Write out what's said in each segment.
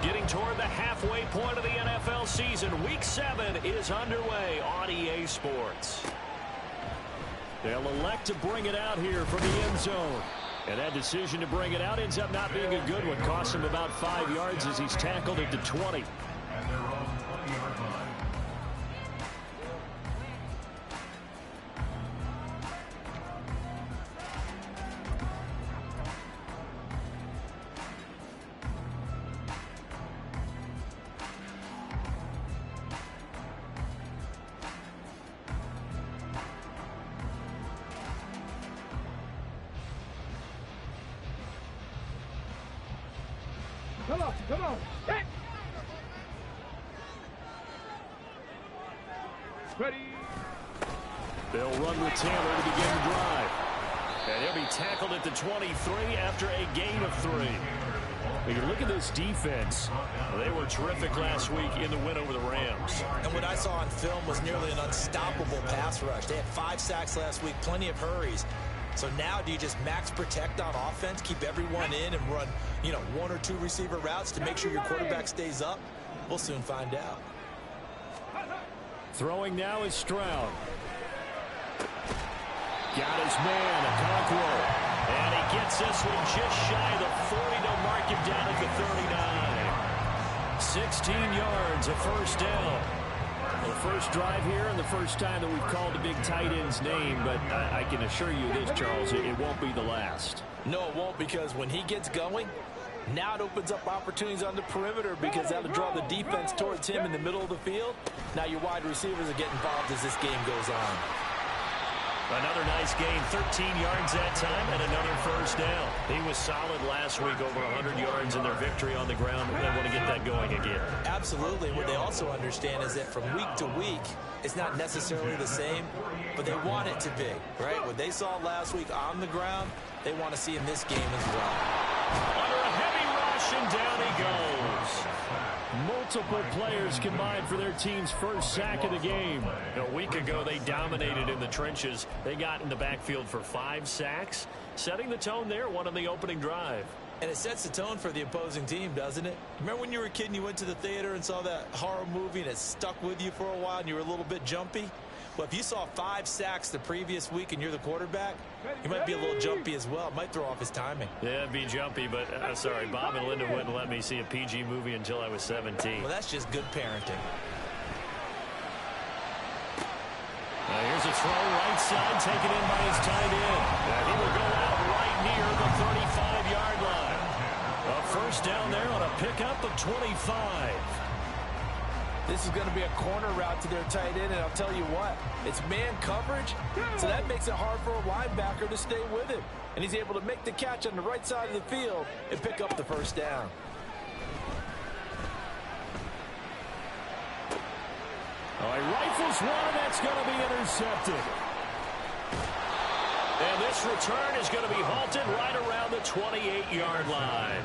Getting toward the halfway point of the NFL season. Week 7 is underway on EA Sports. They'll elect to bring it out here from the end zone. And that decision to bring it out ends up not being a good one. Costs him about 5 yards as he's tackled at the 20. And they're on the 20-yard line. Come on. Hey. Ready. They'll run with Taylor to begin the drive. And he'll be tackled at the 23 after a gain of 3. When you look at this defense, they were terrific last week in the win over the Rams. And what I saw on film was nearly an unstoppable pass rush. They had 5 sacks last week, plenty of hurries. So now do you just max protect on offense, keep everyone in and run, 1 or 2 receiver routes to make sure your quarterback stays up? We'll soon find out. Throwing now is Stroud. Got his man, Okonkwo. And he gets this one just shy of the 40 to mark him down at the 39. 16 yards, a first down. The first drive here and the first time that we've called the big tight end's name, but I can assure you this, Charles, it won't be the last. No, it won't, because when he gets going, now it opens up opportunities on the perimeter because that'll draw the defense towards him in the middle of the field. Now your wide receivers are getting involved as this game goes on. Another nice gain, 13 yards that time, and another first down. He was solid last week, over 100 yards in their victory on the ground. They want to get that going again. Absolutely. What they also understand is that from week to week, it's not necessarily the same, but they want it to be, right? What they saw last week on the ground, they want to see in this game as well. Under a heavy rush, and down he goes. Multiple players combined for their team's first sack of the game. A week ago, they dominated in the trenches. They got in the backfield for 5 sacks, setting the tone there, one on the opening drive. And it sets the tone for the opposing team, doesn't it? Remember when you were a kid and you went to the theater and saw that horror movie and it stuck with you for a while and you were a little bit jumpy? Well, if you saw 5 sacks the previous week and you're the quarterback, he might be a little jumpy as well. It might throw off his timing. Yeah, it'd be jumpy, but sorry, Bob and Linda wouldn't let me see a PG movie until I was 17. Well, that's just good parenting. Here's a throw right side, taken in by his tight end. And he will go out right near the 35-yard line. A first down there on a pickup of 25. This is going to be a corner route to their tight end, and I'll tell you what, it's man coverage, so that makes it hard for a linebacker to stay with him. And he's able to make the catch on the right side of the field and pick up the first down. He rifles one, that's going to be intercepted. And this return is going to be halted right around the 28-yard line.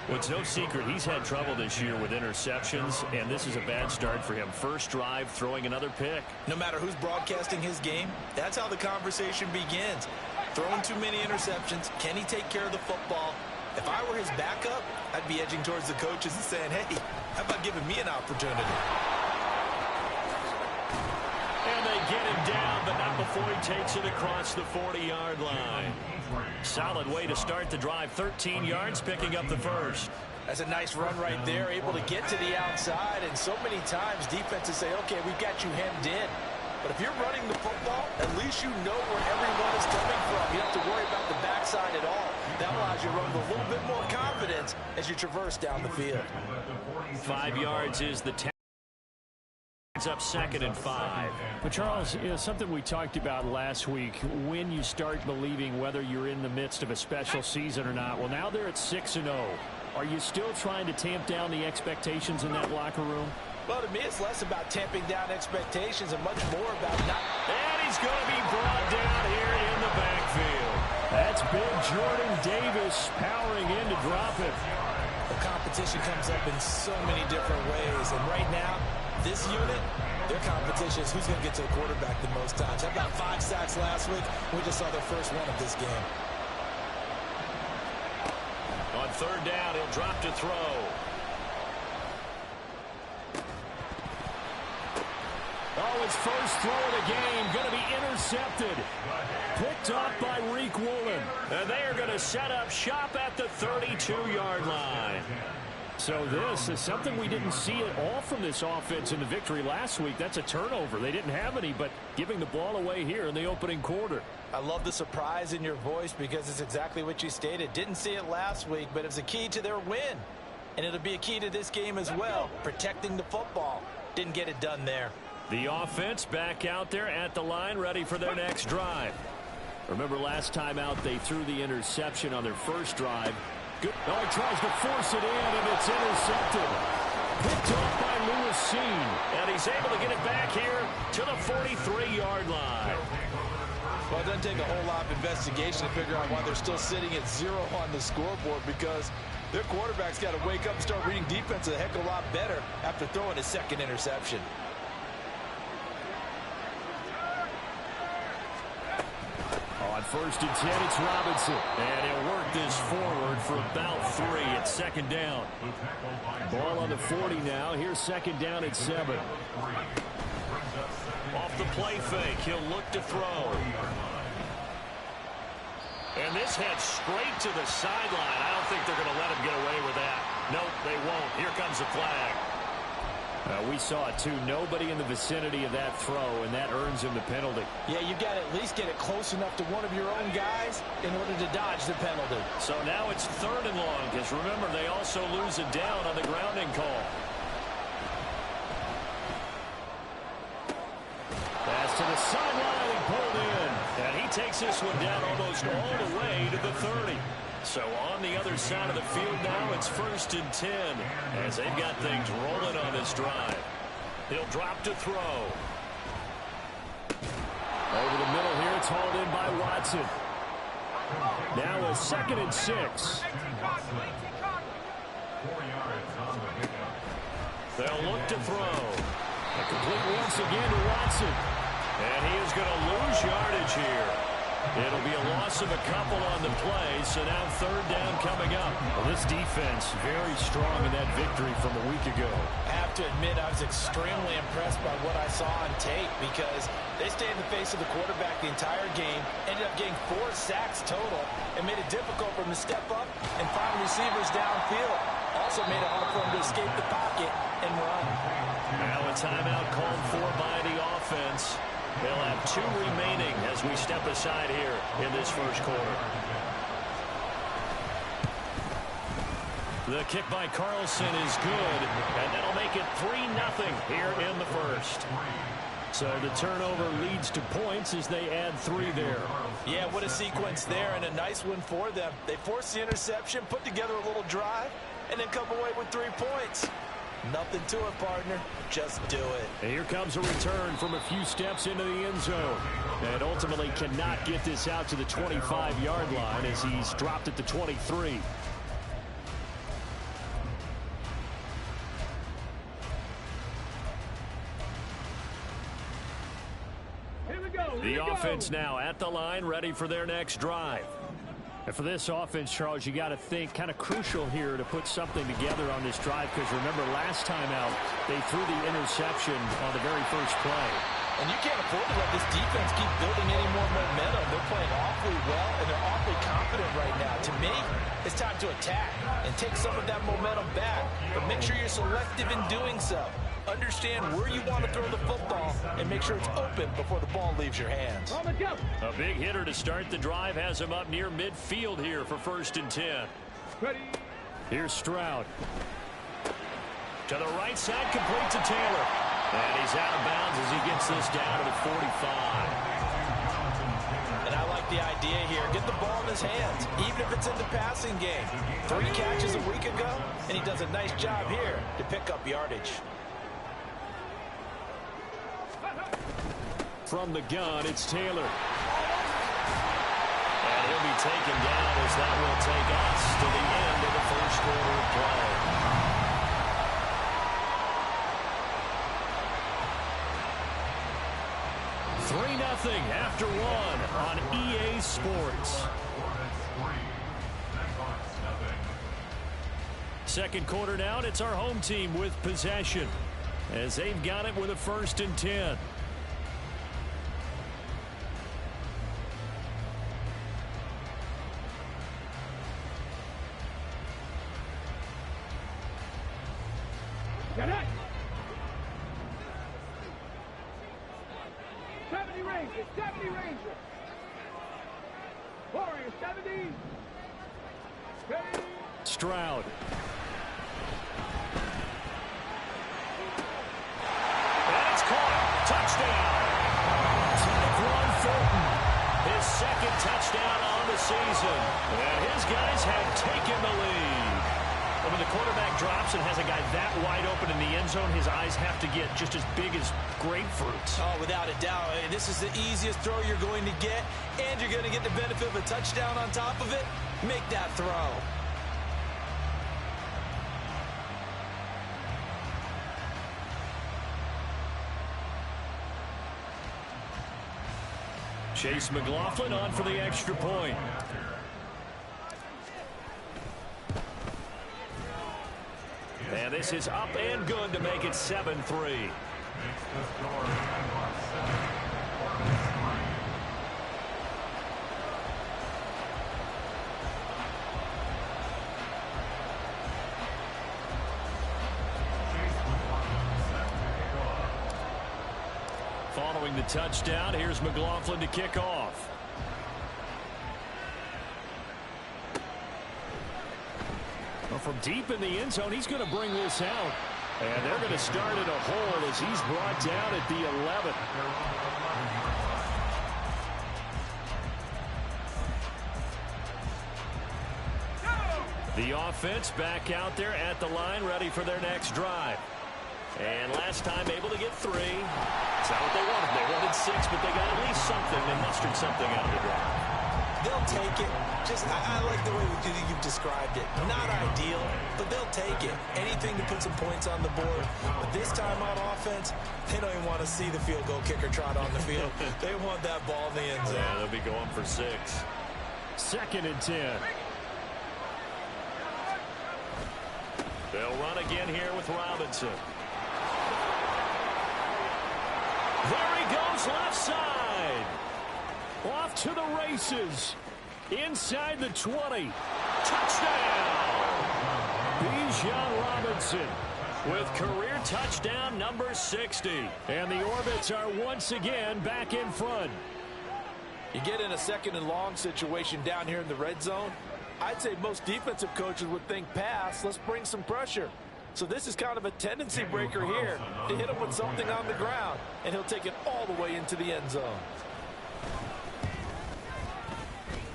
Well, it's no secret he's had trouble this year with interceptions, and this is a bad start for him. First drive, throwing another pick. No matter who's broadcasting his game, that's how the conversation begins. Throwing too many interceptions, can he take care of the football? If I were his backup, I'd be edging towards the coaches and saying, hey, how about giving me an opportunity? And they get him down, but not before he takes it across the 40-yard line. Solid way to start the drive. 13 yards, picking up the first. That's a nice run right there, able to get to the outside. And so many times defenses say, okay, we've got you hemmed in. But if you're running the football, at least you know where everyone is coming from. You don't have to worry about the backside at all. That allows you to run with a little bit more confidence as you traverse down the field. 5 yards is the tag. It's up 2nd and 5. But, Charles, something we talked about last week, when you start believing whether you're in the midst of a special season or not. Well, now they're at 6-0. Are you still trying to tamp down the expectations in that locker room? Well, to me, it's less about tamping down expectations and much more about not. And he's going to be brought down here in the backfield. That's big Jordan Davis powering in to drop it. The competition comes up in so many different ways. And right now, this unit, their competition is who's going to get to the quarterback the most times. How about 5 sacks last week? We just saw their first one of this game. On 3rd down, he'll drop to throw. his first throw of the game, going to be intercepted. Picked up by Wk7. And they are going to set up shop at the 32-yard line. So this is something we didn't see at all from this offense in the victory last week. That's a turnover. They didn't have any, but giving the ball away here in the opening quarter. I love the surprise in your voice because it's exactly what you stated. Didn't see it last week, but it's a key to their win. And it'll be a key to this game as well, protecting the football. Didn't get it done there. The offense back out there at the line, ready for their next drive. Remember last time out, they threw the interception on their first drive. Good. Oh, he tries to force it in, and it's intercepted. Picked off by Szn4. And he's able to get it back here to the 43-yard line. Well, it doesn't take a whole lot of investigation to figure out why they're still sitting at 0 on the scoreboard, because their quarterback's got to wake up and start reading defense a heck of a lot better after throwing his second interception. On 1st and 10, it's Robinson. And he'll work this forward for about 3 at 2nd down. Ball on the 40 now. Here's 2nd down at 7. Off the play fake, he'll look to throw. And this heads straight to the sideline. I don't think they're going to let him get away with that. Nope, they won't. Here comes the flag. We saw it, too. Nobody in the vicinity of that throw, and that earns him the penalty. Yeah, you've got to at least get it close enough to one of your own guys in order to dodge the penalty. So now it's 3rd and long, because remember, they also lose it down on the grounding call. Pass to the sideline and pulled in. And he takes this one down almost all the way to the 30. So on the other side of the field now, it's 1st and 10 as they've got things rolling on this drive. He'll drop to throw. Over the middle here, it's hauled in by Watson. Now a 2nd and 6. They'll look to throw. A complete once again to Watson. And he is going to lose yardage here. It'll be a loss of a couple on the play, so now 3rd down coming up. Well, this defense very strong in that victory from a week ago. I have to admit, I was extremely impressed by what I saw on tape because they stayed in the face of the quarterback the entire game, ended up getting 4 sacks total, and made it difficult for him to step up and find receivers downfield. Also made it hard for him to escape the pocket and run. Now a timeout called for by the offense. They'll have 2 remaining as we step aside here in this first quarter. The kick by Carlson is good, and that'll make it 3-0 here in the first. So the turnover leads to points as they add 3 there. Yeah, what a sequence there, and a nice one for them. They forced the interception, put together a little drive, and then come away with 3 points. Nothing to it, partner. Just do it. And here comes a return from a few steps into the end zone. And ultimately cannot get this out to the 25-yard line as he's dropped at the 23. Here we go. The offense now at the line, ready for their next drive. And for this offense, Charles, you got to think kind of crucial here to put something together on this drive, because remember last time out they threw the interception on the very first play. And you can't afford to let this defense keep building any more momentum. They're playing awfully well, and they're awfully confident right now. To me, it's time to attack and take some of that momentum back. But make sure you're selective in doing so. Understand where you want to throw the football and make sure it's open before the ball leaves your hands. A big hitter to start the drive has him up near midfield here for 1st and 10. Ready. Here's Stroud. To the right side, complete to Taylor. And he's out of bounds as he gets this down to the 45. And I like the idea here. Get the ball in his hands, even if it's in the passing game. 3 catches a week ago, and he does a nice job here to pick up yardage. From the gun, it's Taylor. And he'll be taken down as that will take us to the end of the first quarter of play. Nothing after 1 on EA Sports. Second quarter now, and it's our home team with possession as they've got it with a 1st and 10. It's 70 Ranger. Warrior 70. Ready. Stroud. And it's caught. Touchdown. Tyquan Fulton. His second touchdown on the season. And his guys have taken the lead. And when the quarterback drops and has a guy that wide open in the end zone, his eyes have to get just as big as grapefruits. Oh, without a doubt. This is the easiest throw you're going to get, and you're going to get the benefit of a touchdown on top of it. Make that throw. Chase McLaughlin on for the extra point. And this is up and good to make it 7-3. Following the touchdown, here's McLaughlin to kick off. Well, from deep in the end zone, he's going to bring this out. And they're going to start at a hole as he's brought down at the 11. The offense back out there at the line, ready for their next drive. And last time able to get 3. It's not what they wanted. They wanted 6, but they got at least something. They mustered something out of the drive. They'll take it. I like the way you've described it. Not ideal, but they'll take it. Anything to put some points on the board. But this time on offense, they don't even want to see the field goal kicker trot on the field. They want that ball in the end zone. Yeah, they'll be going for 6. 2nd and 10. They'll run again here with Robinson. There he goes, left side. Off to the races. Inside the 20. Touchdown! Bijan Robinson with career touchdown number 60. And the Orbits are once again back in front. You get in a 2nd and long situation down here in the red zone. I'd say most defensive coaches would think pass. Let's bring some pressure. So this is kind of a tendency breaker here to hit him with something on the ground. And he'll take it all the way into the end zone.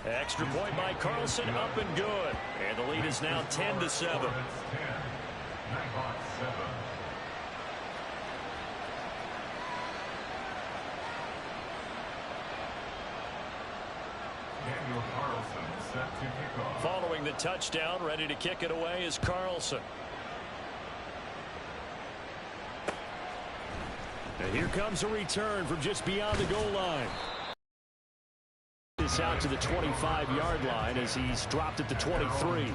Extra point by Carlson, up and good. And the lead is now 10-7. Following the touchdown, ready to kick it away is Carlson. And here comes a return from just beyond the goal line. This out to the 25-yard line as he's dropped at the 23.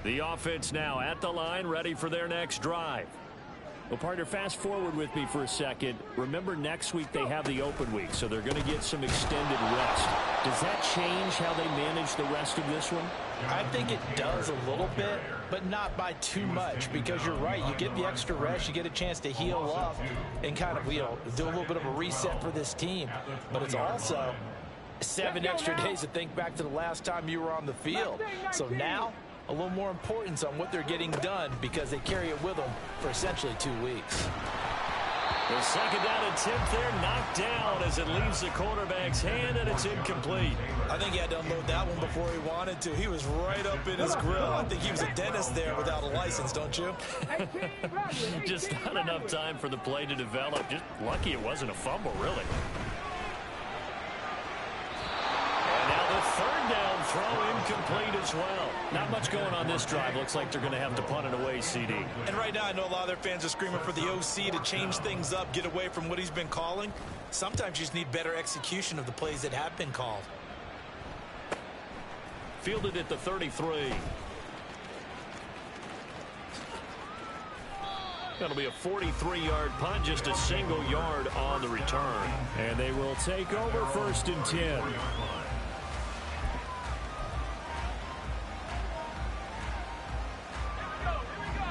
The offense now at the line, ready for their next drive. Well, partner, fast forward with me for a second. Remember, next week they have the open week, so they're going to get some extended rest. Does that change how they manage the rest of this one? I think it does a little bit, but not by too much, because you're right. You get the extra rest, you get a chance to heal up and kind of, do a little bit of a reset for this team. But it's also 7 extra days to think back to the last time you were on the field. So now, a little more importance on what they're getting done because they carry it with them for essentially 2 weeks. The 2nd down and 10th there, knocked down as it leaves the quarterback's hand, and it's incomplete. I think he had to unload that one before he wanted to. He was right up in his grill. I think he was a dentist there without a license, don't you? Just not enough time for the play to develop. Just lucky it wasn't a fumble, really. And now the 3rd down throw incomplete as well. Not much going on this drive. Looks like they're going to have to punt it away, CD. And right now I know a lot of their fans are screaming for the OC to change things up, get away from what he's been calling. Sometimes you just need better execution of the plays that have been called. Fielded at the 33. That'll be a 43-yard punt, just a single yard on the return. And they will take over 1st and 10.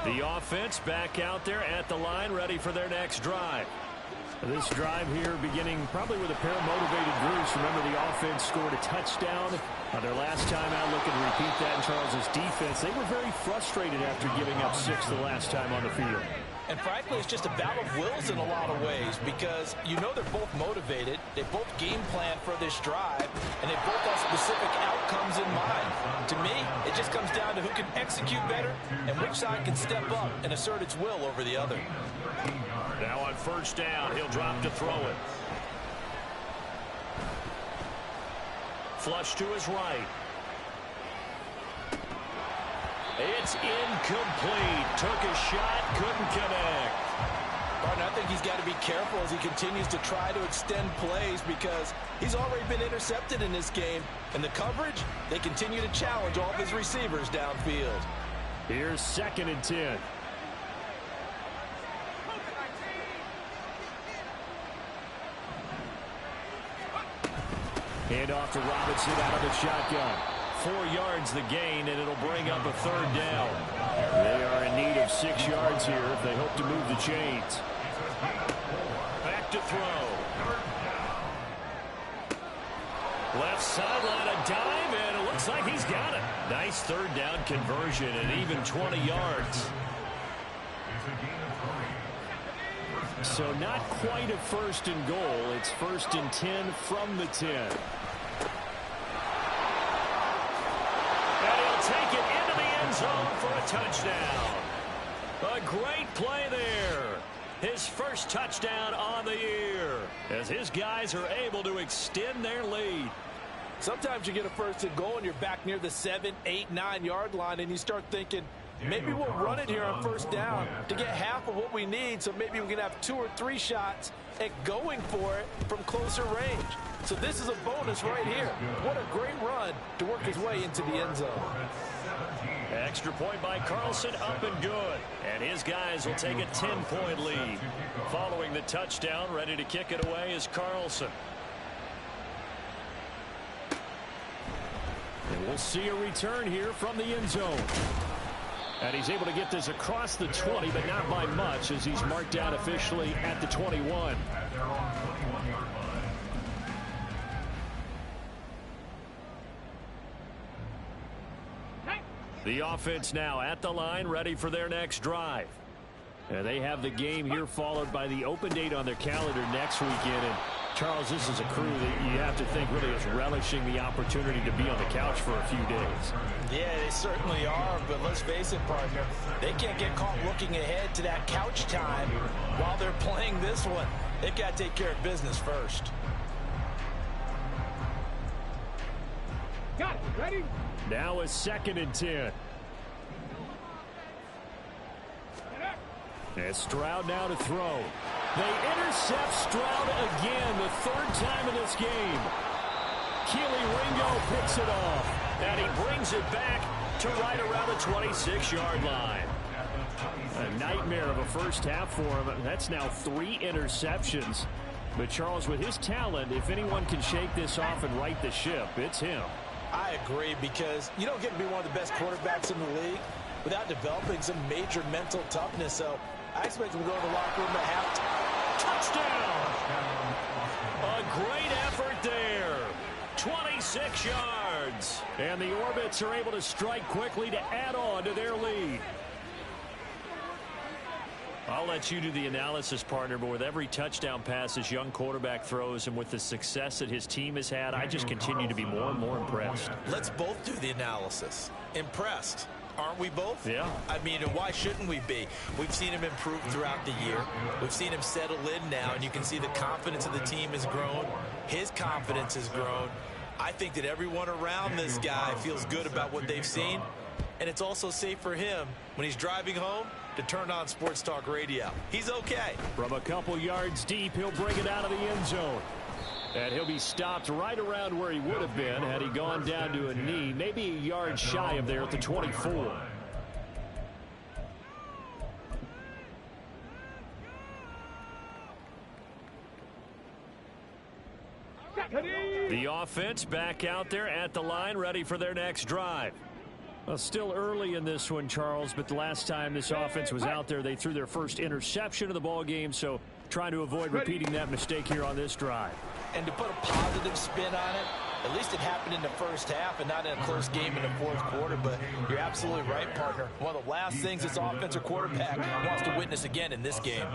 The offense back out there at the line, ready for their next drive. This drive here beginning probably with a pair of motivated groups. Remember, the offense scored a touchdown on their last time out. Looking to repeat that in Charles's defense. They were very frustrated after giving up 6 the last time on the field. And frankly, it's just a battle of wills in a lot of ways because you know they're both motivated. They both game plan for this drive, and they both have specific outcomes in mind. To me, it just comes down to who can execute better and which side can step up and assert its will over the other. Now on 1st down, he'll drop to throw it. Flush to his right. It's incomplete. Took a shot, couldn't connect. Martin, I think he's got to be careful as he continues to try to extend plays because he's already been intercepted in this game. And the coverage, they continue to challenge all of his receivers downfield. Here's 2nd and 10. Hand off to Robinson out of the shotgun. 4 yards the gain, and it'll bring up a 3rd down. They are in need of 6 yards here if they hope to move the chains. Back to throw. Left sideline, a dive, and it looks like he's got it. Nice 3rd down conversion and even 20 yards. So not quite a 1st and goal. It's 1st and 10 from the 10. And he'll take it into the end zone for a touchdown. A great play there. His first touchdown on the year as his guys are able to extend their lead. Sometimes you get a 1st and goal and you're back near the 7, 8, 9-yard line and you start thinking, maybe we'll run it here on 1st down to get half of what we need, so maybe we can have 2 or 3 shots at going for it from closer range. So this is a bonus right here. What a great run to work his way into the end zone. Extra point by Carlson, up and good. And his guys will take a 10-point lead. Following the touchdown, ready to kick it away is Carlson. And we'll see a return here from the end zone. And he's able to get this across the 20, but not by much as he's marked down officially at the 21. The offense now at the line, ready for their next drive. And they have the game here followed by the open date on their calendar next weekend. And Charles, this is a crew that you have to think really is relishing the opportunity to be on the couch for a few days. Yeah, they certainly are, but let's face it, partner, they can't get caught looking ahead to that couch time while they're playing this one. They've got to take care of business first. Got it. Ready? Now a 2nd and 10. And Stroud now to throw. They intercept Stroud again, the 3rd time in this game. Keely Ringo picks it off. And he brings it back to right around the 26-yard line. A nightmare of a first half for him. That's now 3 interceptions. But Charles, with his talent, if anyone can shake this off and right the ship, it's him. I agree, because you don't get to be one of the best quarterbacks in the league without developing some major mental toughness. So I expect him to go to the locker room at halftime. Touchdown! A great effort there. 26 yards. And the Orbits are able to strike quickly to add on to their lead. I'll let you do the analysis, partner, but with every touchdown pass this young quarterback throws and with the success that his team has had, I just continue to be more and more impressed. Let's both do the analysis. Impressed. Aren't we both? Yeah. I mean, and why shouldn't we be? We've seen him improve throughout the year. We've seen him settle in now, and you can see the confidence of the team has grown. His confidence has grown. I think that everyone around this guy feels good about what they've seen, and it's also safe for him when he's driving home to turn on Sports Talk Radio. He's okay. From a couple yards deep, he'll bring it out of the end zone. And he'll be stopped right around where he would have been had he gone down to a knee, maybe a yard shy of there at the 24. The offense back out there at the line, ready for their next drive. Well, still early in this one, Charles, but the last time this offense was out there, they threw their first interception of the ball game, so trying to avoid repeating that mistake here on this drive. And to put a positive spin on it, at least it happened in the first half and not in a close game in the fourth quarter, but you're absolutely right, partner. One of the last things this offensive quarterback wants to witness again in this game.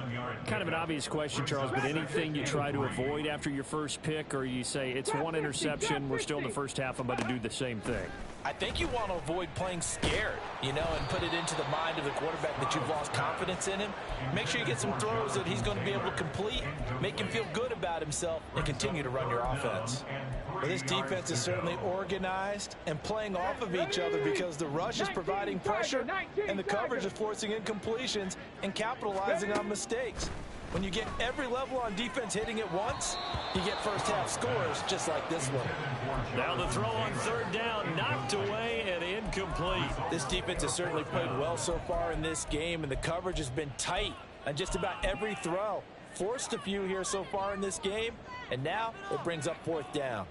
Kind of an obvious question, Charles, but anything you try to avoid after your first pick, or you say it's one interception, we're still in the first half, I'm about to do the same thing? I think you want to avoid playing scared, you know, and put it into the mind of the quarterback that you've lost confidence in him. Make sure you get some throws that he's going to be able to complete, make him feel good about himself, and continue to run your offense. But this defense is certainly organized and playing off of each other because the rush is providing pressure and the coverage is forcing incompletions and capitalizing on mistakes. When you get every level on defense hitting at once, you get first half scores just like this one. Now the throw on third down, knocked away and incomplete. This defense has certainly played well so far in this game, and the coverage has been tight on just about every throw. Forced a few here so far in this game, and now it brings up fourth down.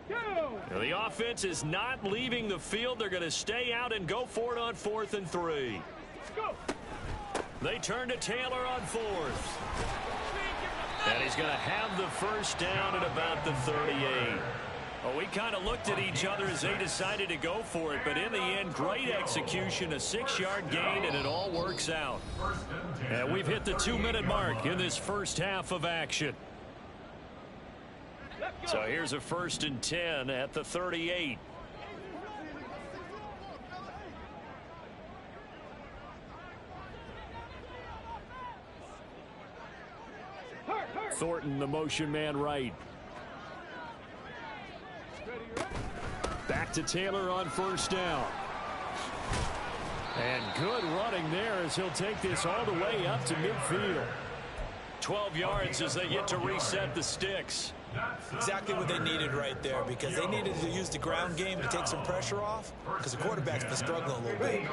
Now the offense is not leaving the field. They're going to stay out and go for it on 4th and 3. They turn to Taylor on 4th. And he's going to have the first down at about the 38. Well, we kind of looked at each other as they decided to go for it, but in the end, great execution, a 6-yard gain, and it all works out. And we've hit the 2-minute mark in this first half of action. So here's a 1st and 10 at the 38. Thornton, the motion man right. Back to Taylor on 1st down. And good running there as he'll take this all the way up to midfield. 12 yards as they get to reset the sticks. Exactly what they needed right there, because they needed to use the ground game to take some pressure off, because the quarterback's been struggling a little bit.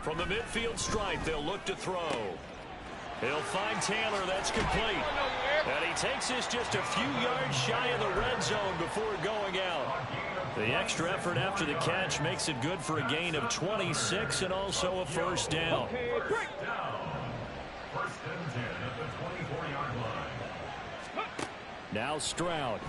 From the midfield stripe, they'll look to throw. He'll find Taylor. That's complete. And he takes this just a few yards shy of the red zone before going out. The extra effort after the catch makes it good for a gain of 26 and also a first down. Now Stroud.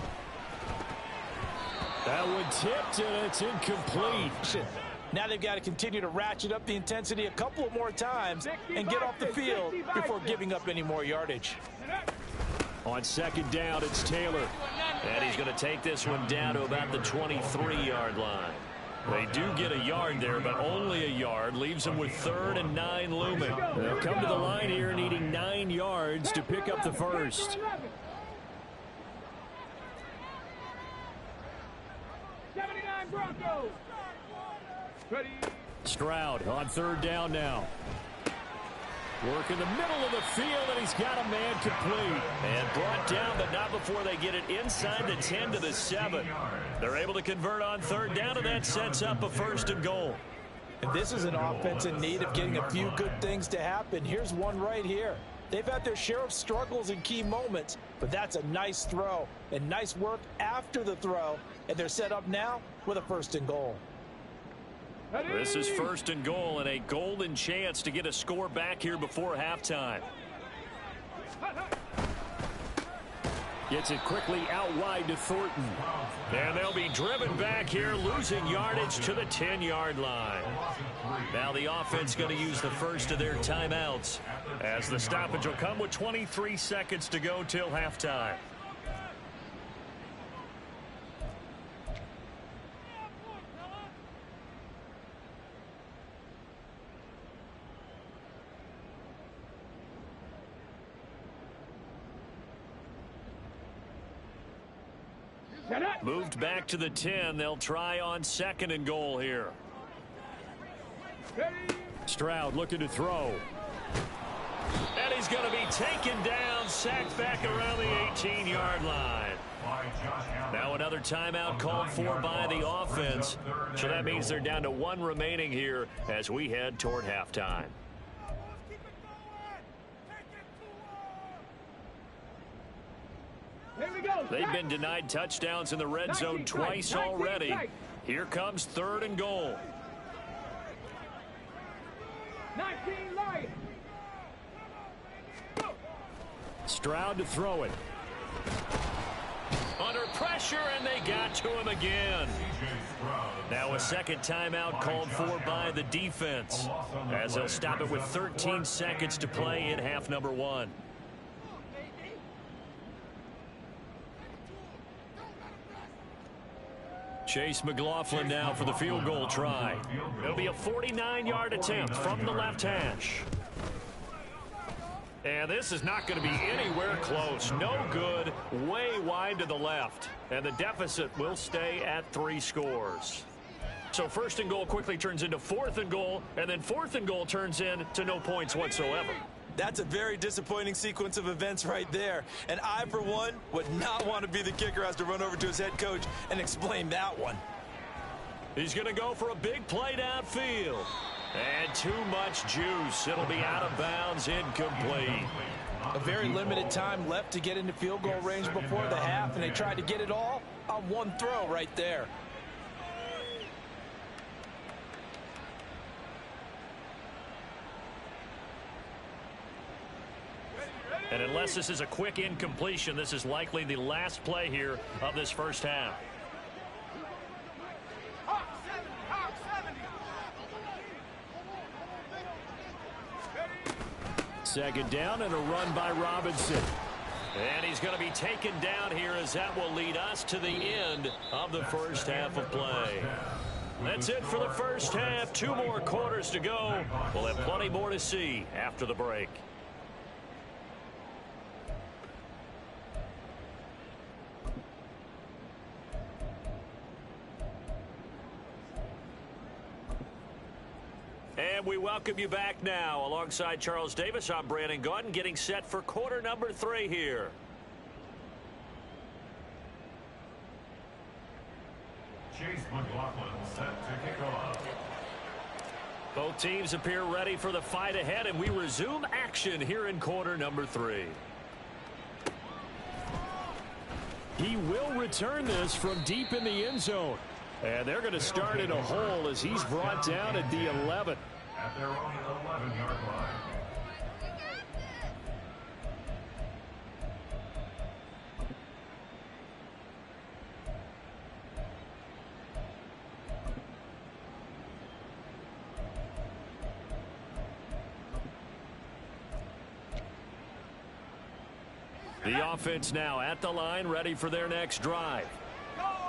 That one tipped, and it's incomplete. Now they've got to continue to ratchet up the intensity a couple more times and get off the field before giving up any more yardage. On 2nd down, it's Taylor. And he's going to take this one down to about the 23-yard line. They do get a yard there, but only a yard. Leaves them with 3rd and 9 looming. They'll come to the line here needing 9 yards to pick up the first. Stroud on 3rd down now. Work in the middle of the field, and he's got a man complete. And brought down, but not before they get it inside the 10 to the 7. They're able to convert on 3rd down, and that sets up a 1st and goal. And this is an offense in need of getting a few good things to happen. Here's one right here. They've had their share of struggles in key moments, but that's a nice throw and nice work after the throw. And they're set up now with a 1st and goal. This is 1st and goal and a golden chance to get a score back here before halftime. Gets it quickly out wide to Thornton. And they'll be driven back here, losing yardage to the 10-yard line. Now the offense going to use the first of their timeouts, as the stoppage will come with 23 seconds to go till halftime. Moved back to the 10. They'll try on 2nd and goal here. Stroud looking to throw. And he's going to be taken down, sacked back around the 18-yard line. Now another timeout called for by the offense. So that means they're down to one remaining here as we head toward halftime. They've been denied touchdowns in the red zone twice already. Here comes 3rd and goal. 19 light. Stroud to throw it. Under pressure, and they got to him again. Now a second timeout called for by the defense as they'll stop it with 13 seconds to play in half number 1. Chase McLaughlin now for the field goal try. It'll be a 49-yard attempt from the left hash. And this is not going to be anywhere close. No good, way wide to the left. And the deficit will stay at 3 scores. So 1st and goal quickly turns into 4th and goal, and then 4th and goal turns into no points whatsoever. That's a very disappointing sequence of events right there. And I, for one, would not want to be the kicker, has to run over to his head coach and explain that one. He's going to go for a big play downfield. And too much juice. It'll be out of bounds, incomplete. A very limited time left to get into field goal range before the half, and they tried to get it all on one throw right there. And unless this is a quick incompletion, this is likely the last play here of this first half. Second down and a run by Robinson. And he's going to be taken down here as that will lead us to the end of the first half of play. That's it for the first half. 2 more quarters to go. We'll have plenty more to see after the break. And we welcome you back now. Alongside Charles Davis, I'm Brandon Gaudin, getting set for quarter number 3 here. Chase McLaughlin set to kick off. Both teams appear ready for the fight ahead, and we resume action here in quarter number 3. He will return this from deep in the end zone. And they're going to start in a hole as he's brought down at the 11. At their own 11-yard line. The offense now at the line, ready for their next drive.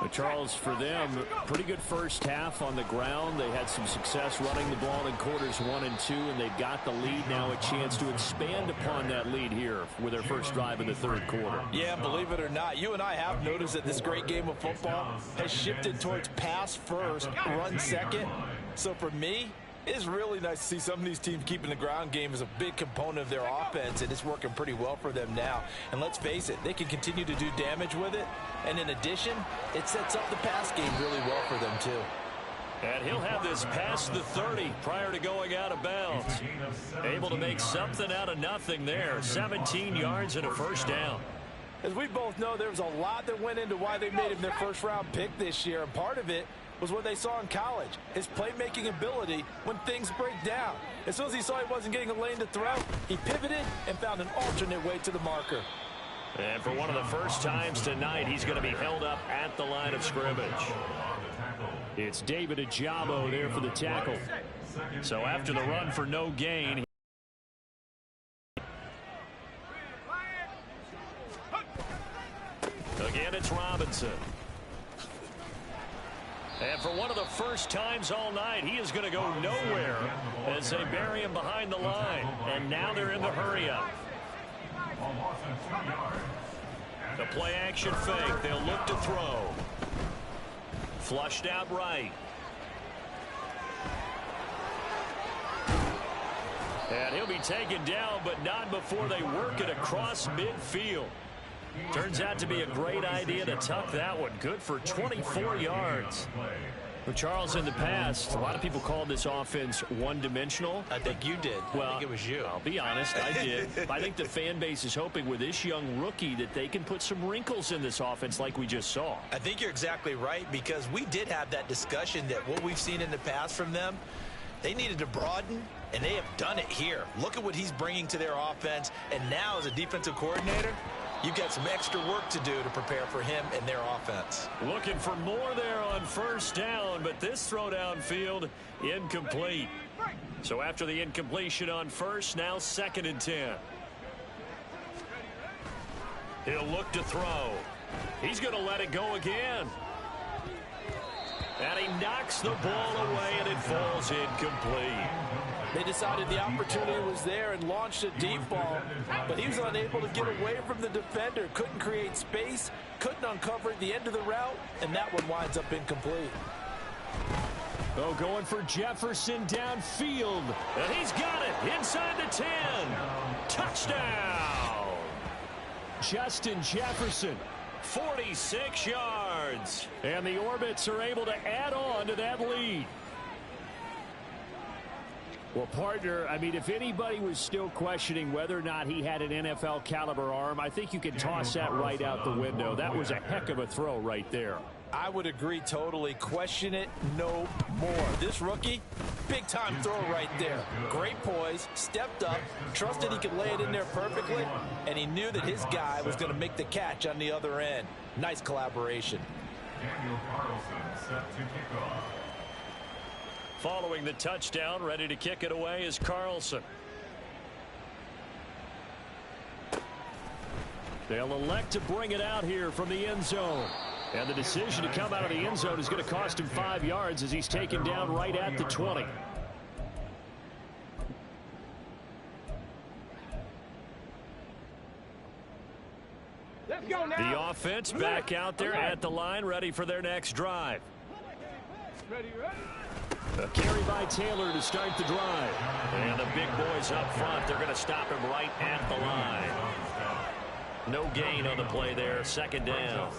But Charles, for them, pretty good first half on the ground. They had some success running the ball in quarters 1 and 2, and they've got the lead now, a chance to expand upon that lead here with their first drive in the 3rd quarter. Yeah, believe it or not, you and I have noticed that this great game of football has shifted towards pass first, run second. So for me, it's really nice to see some of these teams keeping the ground game as a big component of their offense, and it's working pretty well for them now. And let's face it, they can continue to do damage with it. And in addition, it sets up the pass game really well for them, too. And he'll have this past the 30 prior to going out of bounds. Able to make something out of nothing there. 17 yards and a first down. As we both know, there was a lot that went into why they made him their first-round pick this year, and part of it was what they saw in college, his playmaking ability when things break down. As soon as he saw he wasn't getting a lane to throw, he pivoted and found an alternate way to the marker. And for one of the first times tonight, he's going to be held up at the line of scrimmage. It's David Ajabo there for the tackle. So after the run for no gain, again it's Robinson. And for one of the first times all night, he is going to go nowhere as they bury him behind the line. And now they're in the hurry-up. The play-action fake. They'll look to throw. Flushed out right. And he'll be taken down, but not before they work it across midfield. Turns out to be a great idea to tuck that one. Good for 24 yards. Well, Charles, in the past, a lot of people called this offense one-dimensional. I think you did. Well, I think it was you. I'll be honest, I did. I think the fan base is hoping with this young rookie that they can put some wrinkles in this offense like we just saw. I think you're exactly right, because we did have that discussion that what we've seen in the past from them, they needed to broaden, and they have done it here. Look at what he's bringing to their offense, and now as a defensive coordinator, you've got some extra work to do to prepare for him and their offense. Looking for more there on first down, but this throw downfield incomplete. So after the incompletion on first, now 2nd and 10. He'll look to throw. He's going to let it go again. And he knocks the ball away, and it falls incomplete. They decided the opportunity was there and launched a deep ball, but he was unable to get away from the defender. Couldn't create space, couldn't uncover the end of the route, and that one winds up incomplete. Oh, going for Jefferson downfield. And he's got it inside the 10. Touchdown. Justin Jefferson, 46 yards. And the Orbits are able to add on to that lead. Well, partner, I mean, if anybody was still questioning whether or not he had an NFL caliber arm, I think you can toss that right out the window. That was a heck of a throw right there. I would agree totally. Question it no more. This rookie, big time throw right there. Great poise, stepped up, trusted he could lay it in there perfectly, and he knew that his guy was going to make the catch on the other end. Nice collaboration. Daniel Carlson set to kick off. Following the touchdown, ready to kick it away is Carlson. They'll elect to bring it out here from the end zone. And the decision to come out of the end zone is going to cost him 5 yards as he's taken down right at the 20. Let's go now. The offense back out there at the line, ready for their next drive. Ready, ready. A carry by Taylor to start the drive. And the big boys up front, they're going to stop him right at the line. No gain on the play there, 2nd down.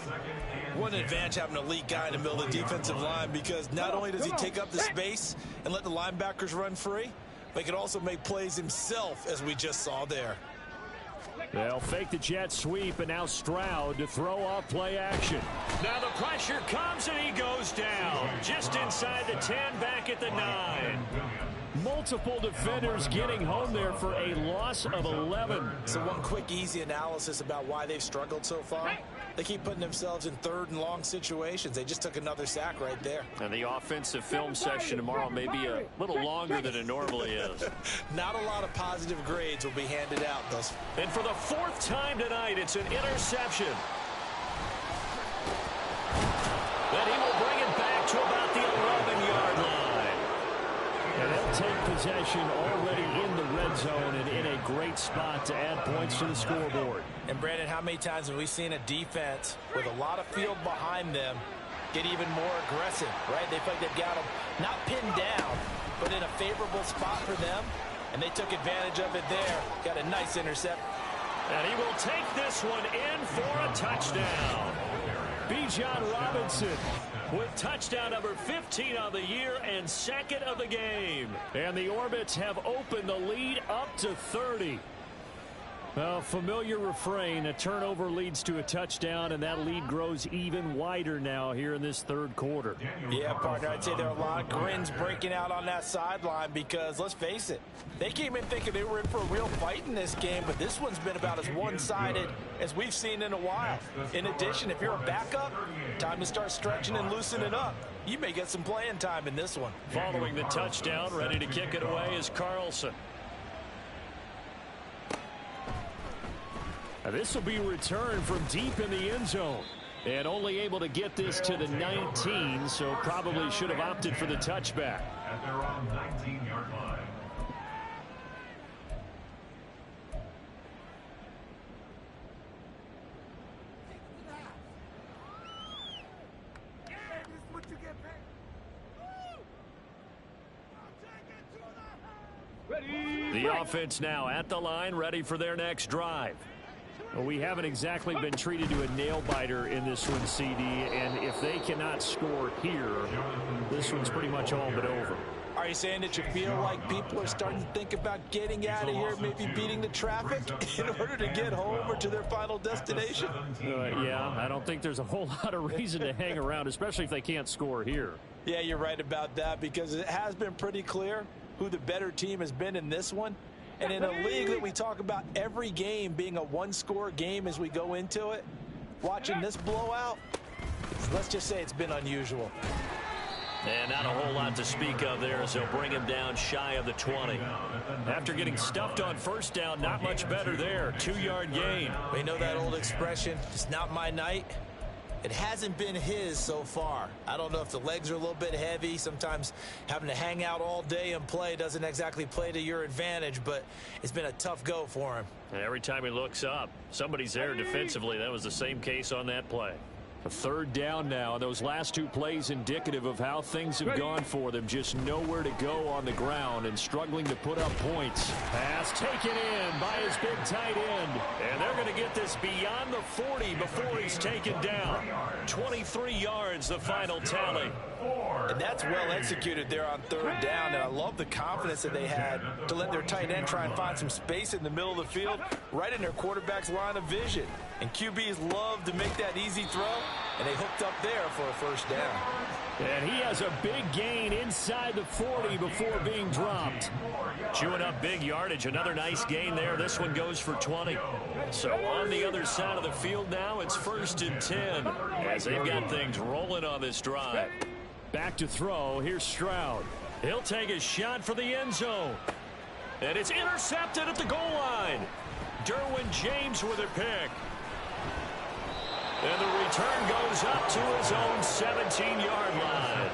What an advantage having an elite guy in the middle of the defensive line, because not only does he take up the space and let the linebackers run free, but he can also make plays himself, as we just saw there. They'll fake the jet sweep, and now Stroud to throw off play action. Now the pressure comes, and he goes down. Just inside the 10, back at the 9. Multiple defenders getting home there for a loss of 11. So one quick, easy analysis about why they've struggled so far. They keep putting themselves in 3rd and long situations. They just took another sack right there. And the offensive film session tomorrow may be a little longer than it normally is. Not a lot of positive grades will be handed out. And for the 4th time tonight, it's an interception. Then he will bring it back to about the 11-yard line. And they'll take possession already in the red zone and in a great spot to add points to the scoreboard. And Brandon, how many times have we seen a defense with a lot of field behind them get even more aggressive, right? They feel like they've got them not pinned down, but in a favorable spot for them, and they took advantage of it there. Got a nice intercept. And he will take this one in for a touchdown. Bijan Robinson with touchdown number 15 on the year and 2nd of the game. And the Orbits have opened the lead up to 30. Well, familiar refrain, a turnover leads to a touchdown, and that lead grows even wider now here in this 3rd quarter. Yeah, partner, I'd say there are a lot of grins breaking out on that sideline because, let's face it, they came in thinking they were in for a real fight in this game, but this one's been about as one-sided as we've seen in a while. In addition, if you're a backup, time to start stretching and loosening up. You may get some playing time in this one. Following the touchdown, ready to kick it away is Carlson. Now this will be returned from deep in the end zone. And only able to get this to the 19, so probably should have opted for the touchback. At their own 19-yard line. The offense now at the line, ready for their next drive. Well, we haven't exactly been treated to a nail-biter in this one, CD, and if they cannot score here, this one's pretty much all but over. Are you saying that you feel like people are starting to think about getting out of here, maybe beating the traffic in order to get home or to their final destination? Yeah, I don't think there's a whole lot of reason to hang around, especially if they can't score here. Yeah, you're right about that, because it has been pretty clear who the better team has been in this one. And in a league that we talk about every game being a one-score game as we go into it, watching this blowout, let's just say it's been unusual. And not a whole lot to speak of there as they'll bring him down shy of the 20. After getting stuffed on first down, not much better there. 2-yard gain. We know that old expression, it's not my night. It hasn't been his so far. I don't know if the legs are a little bit heavy. Sometimes having to hang out all day and play doesn't exactly play to your advantage, but it's been a tough go for him. And every time he looks up, somebody's there defensively. That was the same case on that play. A third down now. Those last two plays indicative of how things have gone for them. Just nowhere to go on the ground and struggling to put up points. Pass taken in by his big tight end. And they're going to get this beyond the 40 before he's taken down. 23 yards, the final tally. And that's well executed there on third down. And I love the confidence that they had to let their tight end try and find some space in the middle of the field, right in their quarterback's line of vision. And QBs love to make that easy throw, and they hooked up there for a first down. And he has a big gain inside the 40 before being dropped. Chewing up big yardage. Another nice gain there. This one goes for 20. So on the other side of the field now, it's 1st and 10 as they've got things rolling on this drive. Back to throw. Here's Stroud. He'll take a shot for the end zone. And it's intercepted at the goal line. Derwin James with a pick. And the return goes up to his own 17-yard line.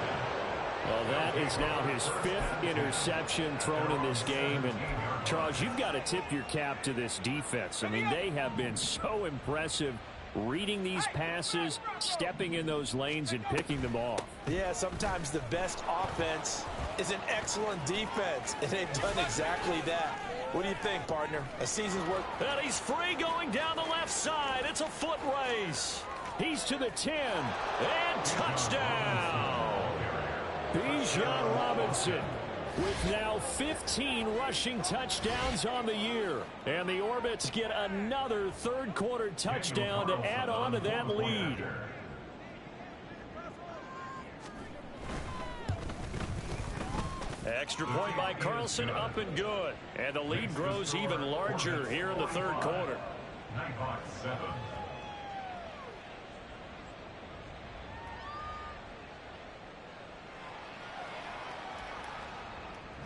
Well, that is now his 5th interception thrown in this game. And, Charles, you've got to tip your cap to this defense. I mean, they have been so impressive reading these passes, stepping in those lanes, and picking them off. Yeah, sometimes the best offense is an excellent defense, and they've done exactly that. What do you think, partner? A season's worth? And he's free going down the left side. It's a foot race. He's to the 10. And touchdown. Bijan Robinson with now 15 rushing touchdowns on the year. And the Orbits get another third-quarter touchdown to add on to that lead. Extra point by Carlson, up and good. And the lead grows even larger here in the third quarter. Nighthawk 7.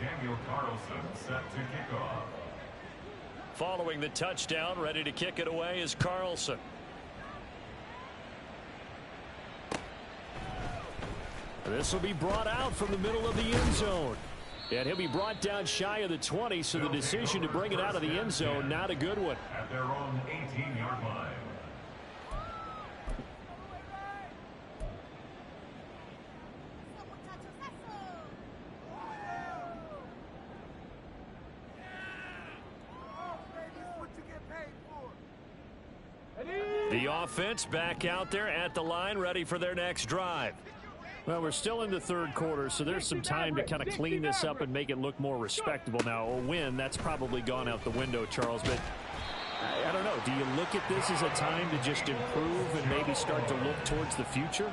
Daniel Carlson set to kick off. Following the touchdown, ready to kick it away is Carlson. This will be brought out from the middle of the end zone. And he'll be brought down shy of the 20, so the decision to bring it out of the end zone, not a good one. At their own 18-yard line. The offense back out there at the line, ready for their next drive. Well, we're still in the third quarter, so there's some time to kind of clean this up and make it look more respectable. Now, a win, that's probably gone out the window, Charles, but I don't know. Do you look at this as a time to just improve and maybe start to look towards the future?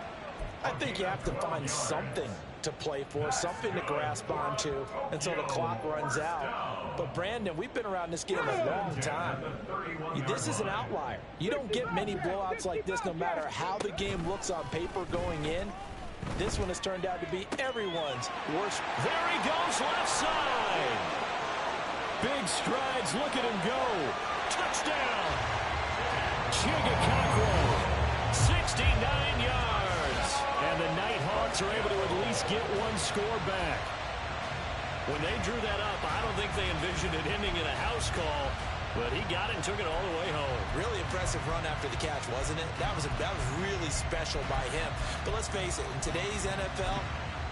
I think you have to find something to play for, something to grasp onto until the clock runs out. But, Brandon, we've been around this game a long time. This is an outlier. You don't get many blowouts like this no matter how the game looks on paper going in. This one has turned out to be everyone's worst. There he goes, left side. Big strides. Look at him go. Touchdown. Chigakakro. 69 yards. And the Nighthawks are able to at least get one score back. When they drew that up, I don't think they envisioned it ending in a house call, but he got it and took it all the way home. Really impressive run after the catch, wasn't it? That was really special by him. But let's face it, in today's NFL,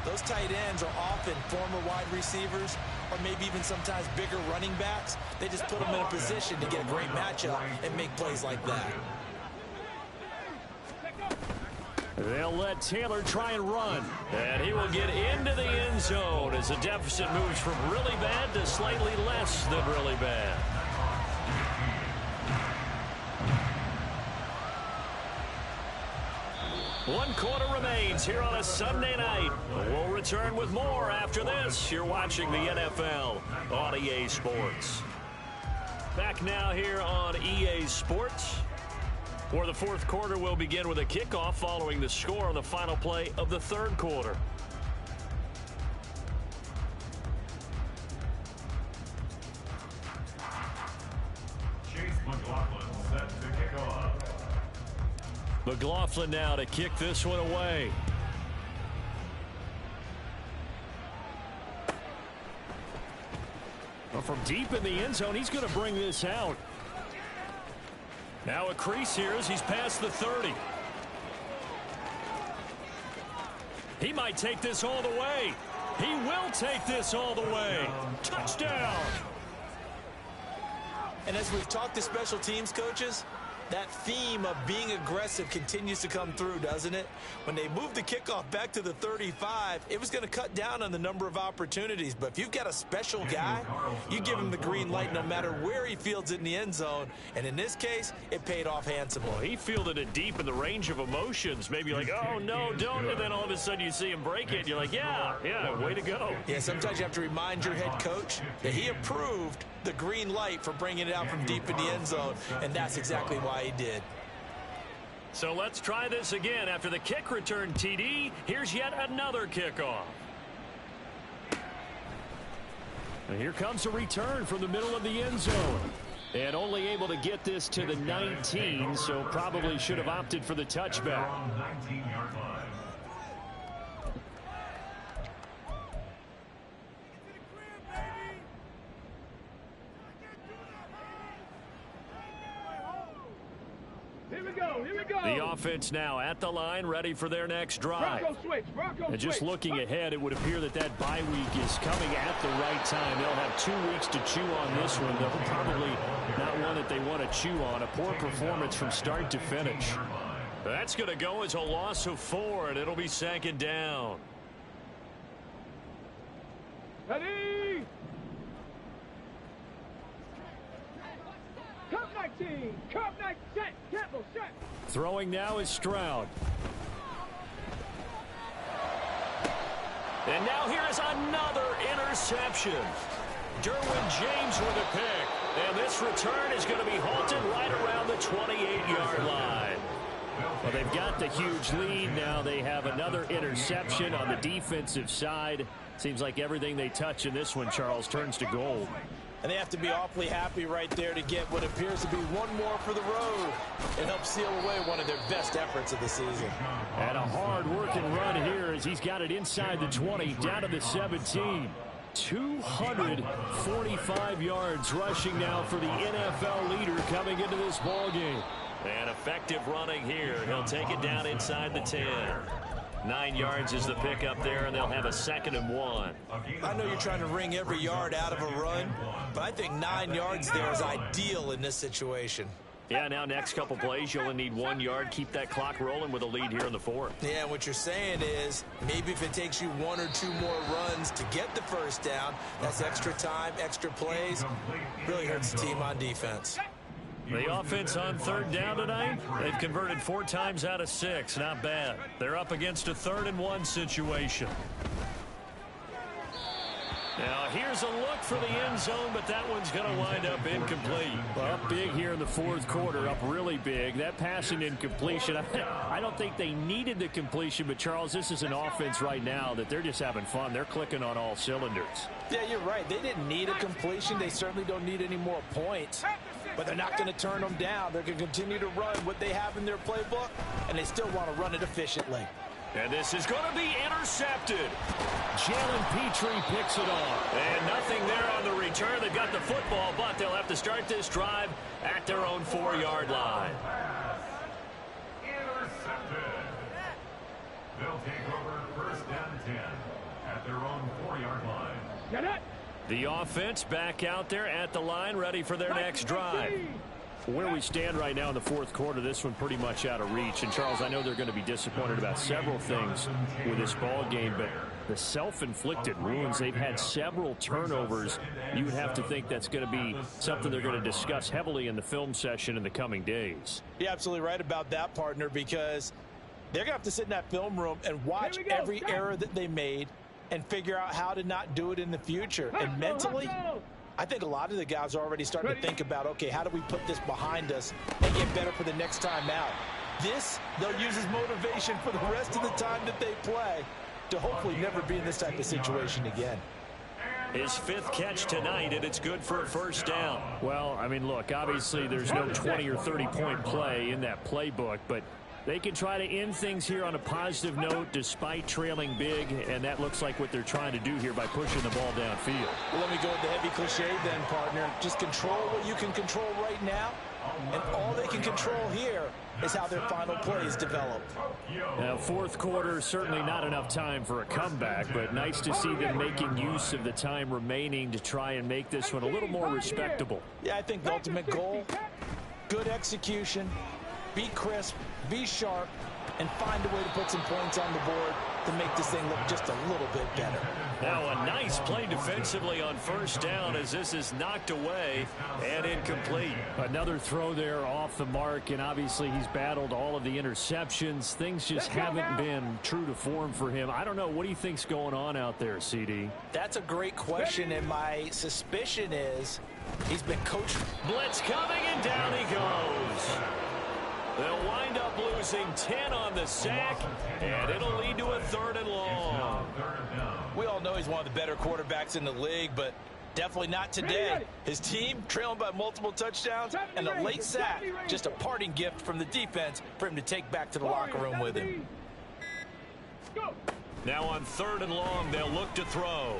Those tight ends are often former wide receivers or maybe even sometimes bigger running backs. They just put them in a position to get a great matchup and make plays like that. They'll let Taylor try and run. And he will get into the end zone as the deficit moves from really bad to slightly less than really bad. One quarter remains here on a Sunday night. We'll return with more after this. You're watching the NFL on EA Sports. Back now here on EA Sports. For the fourth quarter, we'll begin with a kickoff following the score on the final play of the third quarter. Set to kick off. McLaughlin now to kick this one away. Well, from deep in the end zone, he's going to bring this out. Now a crease here as he's past the 30. He might take this all the way. He will take this all the way. Touchdown. And as we've talked to special teams coaches, that theme of being aggressive continues to come through, doesn't it? When they moved the kickoff back to the 35, it was going to cut down on the number of opportunities. But if you've got a special guy, you give him the green light no matter where he fields it in the end zone. And in this case, it paid off handsomely. Well, he fielded it deep in the range of emotions. Maybe like, oh, no, don't. And then all of a sudden you see him break it. And you're like, yeah, way to go. Yeah, sometimes you have to remind your head coach that he approved the green light for bringing it out from deep in the end zone. And that's exactly why he did. So let's try this again. After the kick return TD, here's yet another kickoff. And here comes a return from the middle of the end zone. And only able to get this to the 19, so probably should have opted for the touchback. 19-yard line. The offense now at the line, ready for their next drive. And just looking ahead, it would appear that that bye week is coming at the right time. They'll have 2 weeks to chew on this one. They'll probably not one that they want to chew on. A poor performance from start to finish. That's going to go as a loss of 4, and it'll be second down. Ready? Cup 19, Cup 19, set, tempo, set. Throwing now is Stroud. And now here is another interception. Derwin James with a pick. And this return is going to be halted right around the 28-yard line. Well, they've got the huge lead. Now they have another interception on the defensive side. Seems like everything they touch in this one, Charles, turns to gold. And they have to be awfully happy right there to get what appears to be one more for the road. It helps seal away one of their best efforts of the season. And a hard-working run here as he's got it inside the 20, down to the 17. 245 yards rushing now for the NFL leader coming into this ballgame. And effective running here. He'll take it down inside the 10. 9 yards is the pickup there, and they'll have a 2nd and 1. I know you're trying to wring every yard out of a run, but I think 9 yards there is ideal in this situation. Yeah, now next couple plays, you only need 1 yard. Keep that clock rolling with a lead here in the 4th. Yeah, what you're saying is maybe if it takes you 1 or 2 more runs to get the first down, that's extra time, extra plays. Really hurts the team on defense. The offense on 3rd down tonight, they've converted 4 times out of 6. Not bad. They're up against a 3rd and 1 situation. Now, here's a look for the end zone, but that one's going to wind up incomplete. Well, up big here in the 4th quarter, up really big. That passing incompletion, I don't think they needed the completion, but, Charles, this is an offense right now that they're just having fun. They're clicking on all cylinders. Yeah, you're right. They didn't need a completion. They certainly don't need any more points. But they're not going to turn them down. They're going to continue to run what they have in their playbook, and they still want to run it efficiently. And this is going to be intercepted. Jalen Petrie picks it off. And nothing there on the return. They've got the football, but they'll have to start this drive at their own 4-yard line. Intercepted. They'll take over 1st and 10. their own 4-yard line. Get it. The offense back out there at the line, ready for their next drive. Where we stand right now in the fourth quarter, this one pretty much out of reach. And, Charles, I know they're going to be disappointed about several things with this ball game, but the self-inflicted wounds, they've had several turnovers. You would have to think that's going to be something they're going to discuss heavily in the film session in the coming days. You're absolutely right about that, partner, because they're going to have to sit in that film room and watch every error that they made and figure out how to not do it in the future. And mentally, I think a lot of the guys are already starting to think about, okay, how do we put this behind us and get better for the next time out? This, they'll use as motivation for the rest of the time that they play to hopefully never be in this type of situation again. His 5th catch tonight, and it's good for a first down. Well, I mean, look, obviously there's no 20 or 30-point play in that playbook, but they can try to end things here on a positive note despite trailing big, and that looks like what they're trying to do here by pushing the ball downfield. Well, let me go with the heavy cliche then, partner. Just control what you can control right now, and all they can control here is how their final plays develop. Now, fourth quarter, certainly not enough time for a comeback, but nice to see them making use of the time remaining to try and make this one a little more respectable. Yeah, I think the ultimate goal, good execution, be crisp, be sharp, and find a way to put some points on the board to make this thing look just a little bit better. Now a nice play defensively on first down as this is knocked away and incomplete. Another throw there off the mark, and obviously he's battled all of the interceptions. Things just haven't been true to form for him. I don't know. What do you think's going on out there, CD? That's a great question, and my suspicion is he's been coached. Blitz coming, and down he goes. They'll wind up losing 10 on the sack, and it'll lead to a 3rd and long. We all know he's one of the better quarterbacks in the league, but definitely not today. His team trailing by multiple touchdowns, and a late sack, just a parting gift from the defense for him to take back to the locker room with him. Now on 3rd and long, they'll look to throw.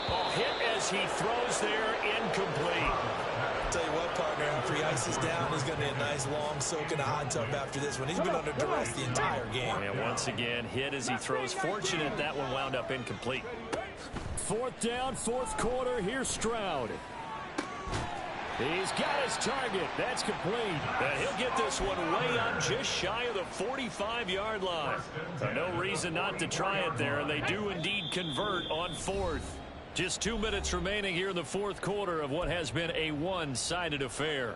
Oh, hit as he throws there, incomplete. Tell you what, partner, after he ices down, he's going to be a nice long soak in a hot tub after this one. He's been under duress the entire game. And once again, hit as he throws. Fortunate that one wound up incomplete. 4th down, 4th quarter. Here's Stroud. He's got his target. That's complete. And he'll get this one way up just shy of the 45-yard line. No reason not to try it there, and they do indeed convert on 4th. Just 2 minutes remaining here in the 4th quarter of what has been a one-sided affair.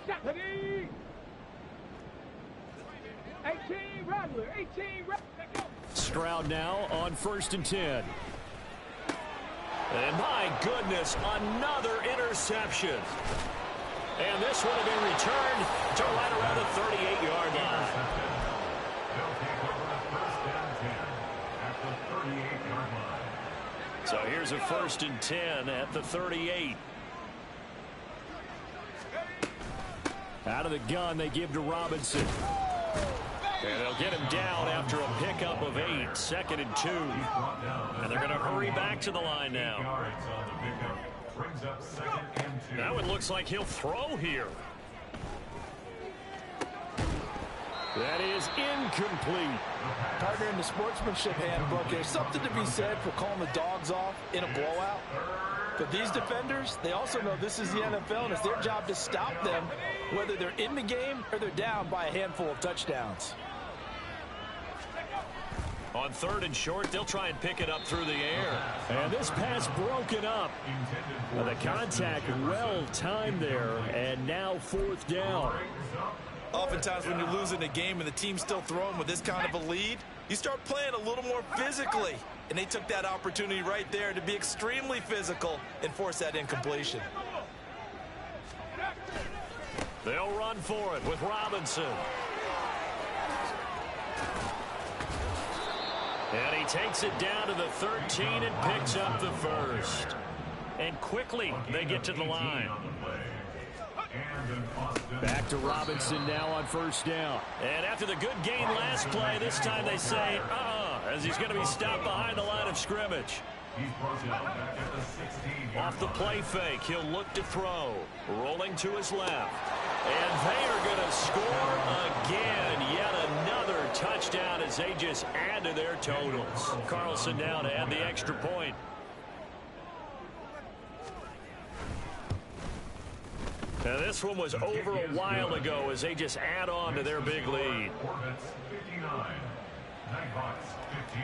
Stephanie! 18 Rattler, 18 Rattler. Stroud now on 1st and 10. And my goodness, another interception. And this would have been returned to right around the 38-yard line. So here's a 1st and 10 at the 38. Out of the gun, they give to Robinson. And they'll get him down after a pickup of 8, 2nd and 2. And they're going to hurry back to the line now. That one looks like he'll throw here. That is incomplete. Partner, in the sportsmanship handbook, there's something to be said for calling the dogs off in a blowout. But these defenders, they also know this is the NFL, and it's their job to stop them, whether they're in the game or they're down by a handful of touchdowns. On 3rd and short, they'll try and pick it up through the air. And this pass broken up. The contact well timed there, and now 4th down. Oftentimes when you're losing a game and the team's still throwing with this kind of a lead, you start playing a little more physically. And they took that opportunity right there to be extremely physical and force that incompletion. They'll run for it with Robinson. And he takes it down to the 13 and picks up the 1st. And quickly they get to the line. Back to Robinson now on 1st down. And after the good gain last play, this time they say, as he's going to be stopped behind the line of scrimmage. Off the play fake, he'll look to throw. Rolling to his left. And they are going to score again. Yet another touchdown as they just add to their totals. Carlson now to add the extra point. Now this one was over a while ago as they just add on to their big lead. 59. Nighthawks 15.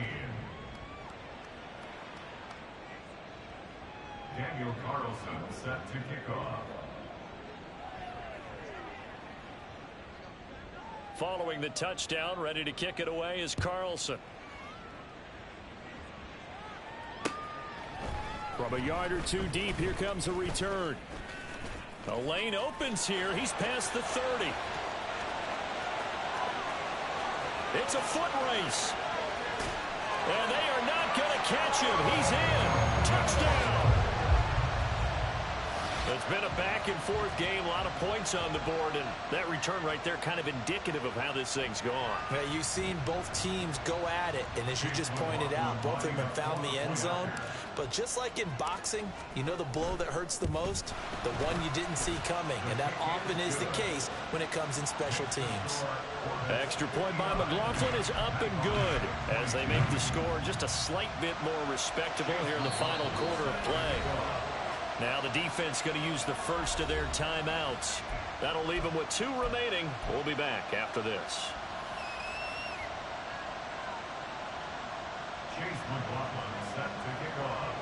Daniel Carlson set to kick off. Following the touchdown, ready to kick it away is Carlson. From a yard or two deep, here comes a return. The lane opens here. He's past the 30. It's a foot race. And they are not going to catch him. He's in. Touchdown. It's been a back-and-forth game, a lot of points on the board, and that return right there kind of indicative of how this thing's gone. Yeah, you've seen both teams go at it, and as you just pointed out, both of them have found the end zone. But just like in boxing, you know the blow that hurts the most? The one you didn't see coming, and that often is the case when it comes in special teams. Extra point by McLaughlin is up and good as they make the score just a slight bit more respectable here in the final quarter of play. Now the defense going to use the first of their timeouts. That'll leave them with 2 remaining. We'll be back after this. Chase McLaughlin set to kick off.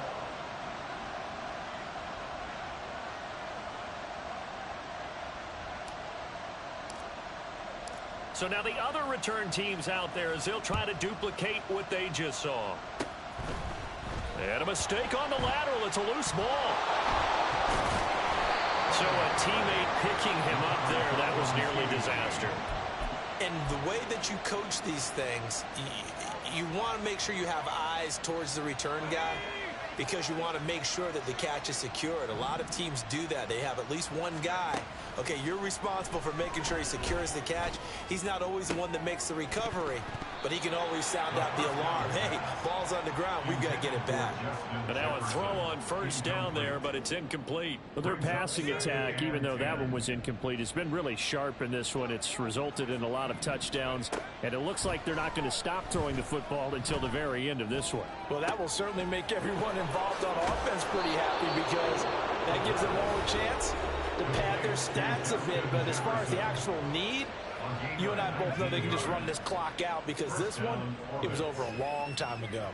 So now the other return teams out there as they'll try to duplicate what they just saw. And a mistake on the lateral. It's a loose ball. So a teammate picking him up there. That was nearly disaster. And the way that you coach these things, you want to make sure you have eyes towards the return guy because you want to make sure that the catch is secured. A lot of teams do that. They have at least one guy. Okay, you're responsible for making sure he secures the catch. He's not always the one that makes the recovery, but he can always sound out the alarm. Hey, ball's on the ground. We've got to get it back. And now a throw on first down there, but it's incomplete. Well, their passing attack, even though that one was incomplete, has been really sharp in this one. It's resulted in a lot of touchdowns, and it looks like they're not going to stop throwing the football until the very end of this one. Well, that will certainly make everyone involved on offense pretty happy because that gives them all a chance to pad their stats a bit. But as far as the actual need, you and I both know they can just run this clock out because this one, it was over a long time ago.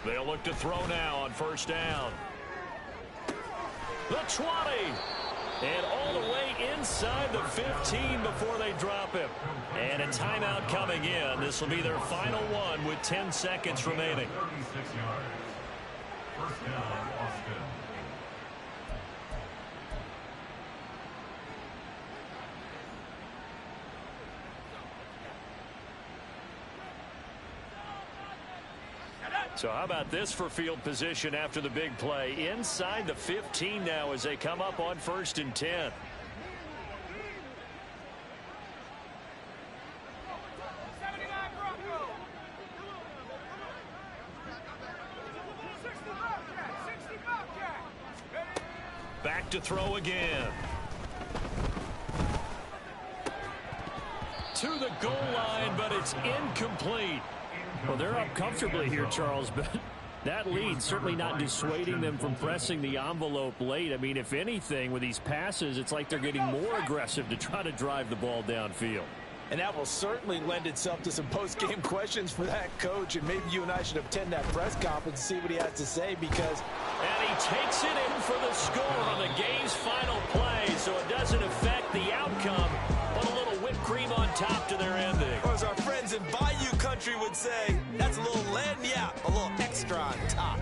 They'll look to throw now on first down. The 20. And all the way inside the 15 before they drop him. And a timeout coming in. This will be their final one with 10 seconds remaining. 36 yards. First down, Austin. So how about this for field position after the big play? Inside the 15 now as they come up on 1st and 10. Back to throw again. To the goal line, but it's incomplete. Well, they're up comfortably here, Charles, but that lead certainly not dissuading them from pressing the envelope late. I mean, if anything, with these passes, it's like they're getting more aggressive to try to drive the ball downfield. And that will certainly lend itself to some post-game questions for that coach, and maybe you and I should attend that press conference and see what he has to say because... And he takes it in for the score on the game's final play, so it doesn't affect the outcome, but a little whipped cream on top to their ending. Or as our friends in Bayou Country would say, that's a little lagniappe, a little extra on top.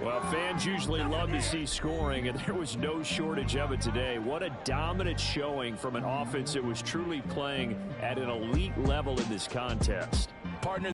Well, fans usually love to see scoring, and there was no shortage of it today. What a dominant showing from an offense that was truly playing at an elite level in this contest. Partner.